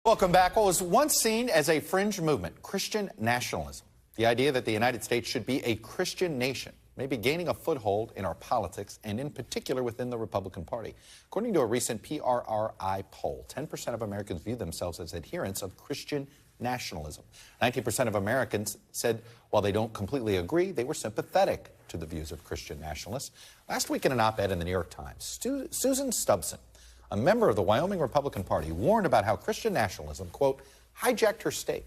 Welcome back. What was once seen as a fringe movement, Christian nationalism, the idea that the United States should be a Christian nation, may be gaining a foothold in our politics and in particular within the Republican Party. According to a recent PRRI poll, 10% of Americans view themselves as adherents of Christian nationalism. 19% of Americans said while they don't completely agree, they were sympathetic to the views of Christian nationalists. Last week in an op-ed in the New York Times, Susan Stubson, a member of the Wyoming Republican Party, warned about how Christian nationalism, quote, hijacked her state.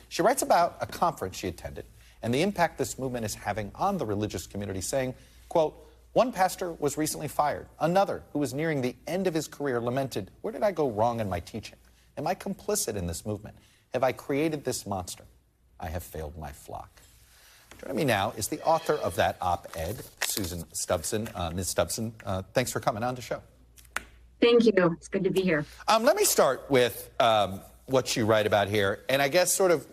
She writes about a conference she attended and the impact this movement is having on the religious community, saying, quote, one pastor was recently fired. Another, who was nearing the end of his career, lamented, where did I go wrong in my teaching? Am I complicit in this movement? Have I created this monster? I have failed my flock. Joining me now is the author of that op-ed, Susan Stubson. Ms. Stubson, thanks for coming on the show. Thank you. It's good to be here. Let me start with what you write about here. And I guess sort of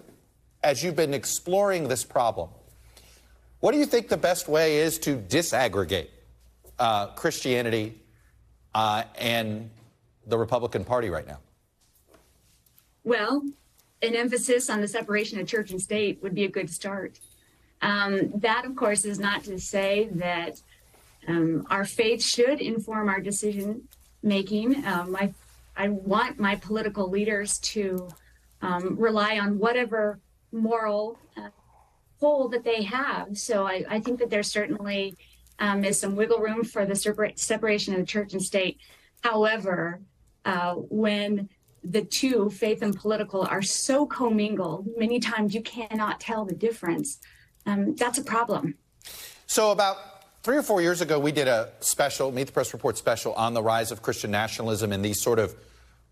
as you've been exploring this problem, what do you think the best way is to disaggregate Christianity and the Republican Party right now? Well, an emphasis on the separation of church and state would be a good start. That, of course, is not to say that our faith should inform our decision making. I want my political leaders to rely on whatever moral pull that they have. So I think that there certainly is some wiggle room for the separation of the church and state. However, when the two, faith and political, are so commingled, many times you cannot tell the difference. That's a problem. So about 3 or 4 years ago, we did a special, Meet the Press Report special, on the rise of Christian nationalism and these sort of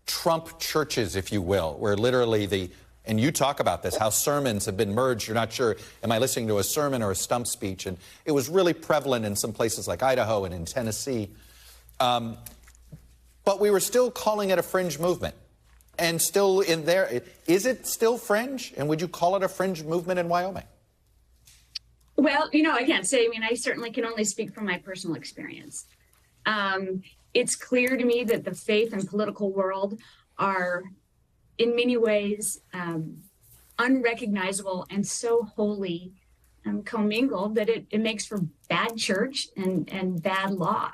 Trump churches, if you will, where literally and you talk about this, how sermons have been merged. You're not sure, am I listening to a sermon or a stump speech? And it was really prevalent in some places like Idaho and in Tennessee. But we were still calling it a fringe movement. And still in there, is it still fringe? And would you call it a fringe movement in Wyoming? Well, I can't say. I certainly can only speak from my personal experience. It's clear to me that the faith and political world are, in many ways, unrecognizable and so wholly commingled that it makes for bad church and bad law.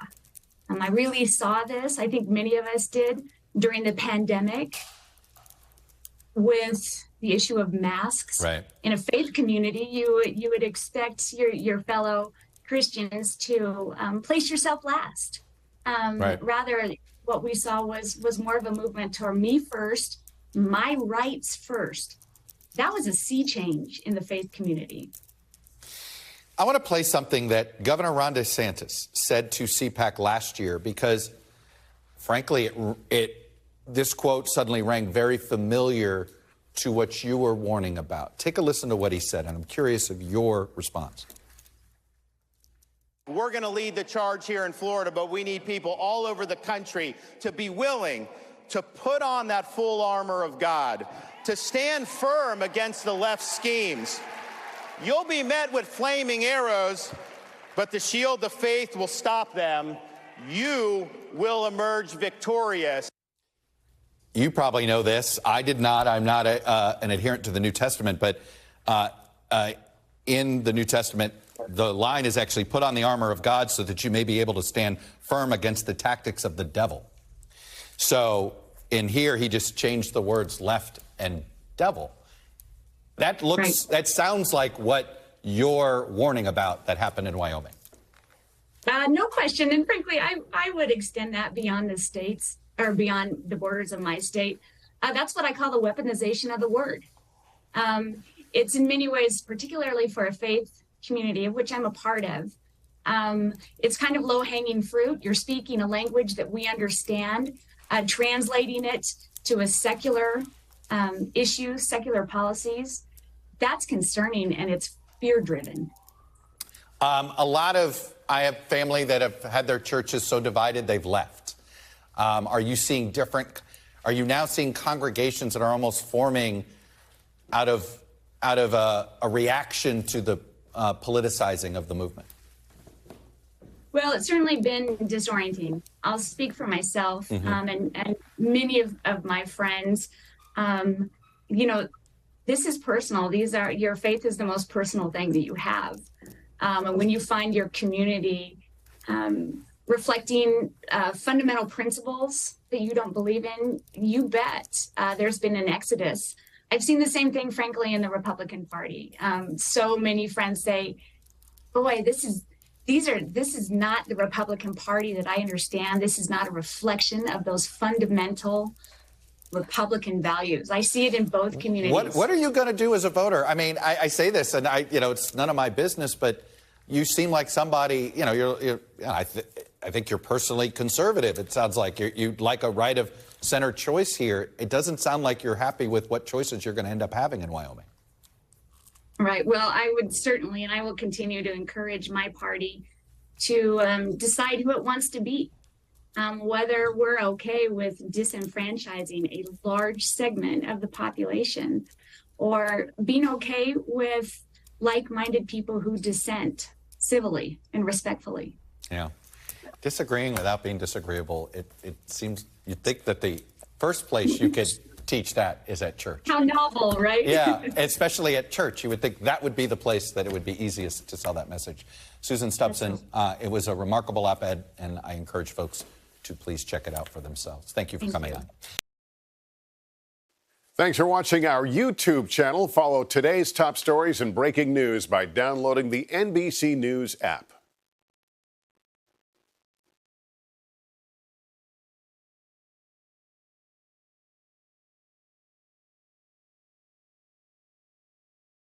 I really saw this, I think many of us did, during the pandemic with the issue of masks. Right. In a faith community, you would expect your fellow Christians to place yourself last. Right. Rather, what we saw was more of a movement toward me first, my rights first. That was a sea change in the faith community. I want to play something that Governor Ron DeSantis said to CPAC last year because, frankly, this quote suddenly rang very familiar to what you were warning about. Take a listen to what he said, and I'm curious of your response. We're going to lead the charge here in Florida, but we need people all over the country to be willing to put on that full armor of God, to stand firm against the left's schemes. You'll be met with flaming arrows, but the shield of faith will stop them. You will emerge victorious. You probably know this. I did not. I'm not an adherent to the New Testament, but in the New Testament, the line is actually put on the armor of God so that you may be able to stand firm against the tactics of the devil. So in here, he just changed the words left and devil. That looks, right. That sounds like what you're warning about that happened in Wyoming. No question. And frankly, I would extend that beyond the states or beyond the borders of my state. That's what I call the weaponization of the word. It's in many ways, particularly for a faith community, of which I'm a part of, it's kind of low-hanging fruit. You're speaking a language that we understand, translating it to a secular issue, secular policies. That's concerning, and it's fear-driven. I have family that have had their churches so divided they've left. Are you now seeing congregations that are almost forming out of a reaction to the politicizing of the movement? Well, it's certainly been disorienting. I'll speak for myself, and many of my friends. You know, this is personal. Your faith is the most personal thing that you have. And when you find your community reflecting fundamental principles that you don't believe in, you bet there's been an exodus. I've seen the same thing, frankly, in the Republican Party. So many friends say, boy, this is not the Republican Party that I understand. This is not a reflection of those fundamental Republican values. I see it in both communities. What are you going to do as a voter? I mean, I say this, and it's none of my business, but you seem like somebody, I think you're personally conservative. It sounds like you'd like a right of center choice here. It doesn't sound like you're happy with what choices you're going to end up having in Wyoming. Right. Well, I would certainly, and I will continue to encourage my party to decide who it wants to be. Whether we're okay with disenfranchising a large segment of the population or being okay with like-minded people who dissent civilly and respectfully. Yeah. Disagreeing without being disagreeable, it seems you'd think that the first place you could teach that is at church. How novel, right? Yeah, especially at church. You would think that would be the place that it would be easiest to sell that message. Susan Stubson, it was a remarkable op-ed, and I encourage folks to please check it out for themselves. Thank you for coming on. Thanks for watching our YouTube channel. Follow today's top stories and breaking news by downloading the NBC News app.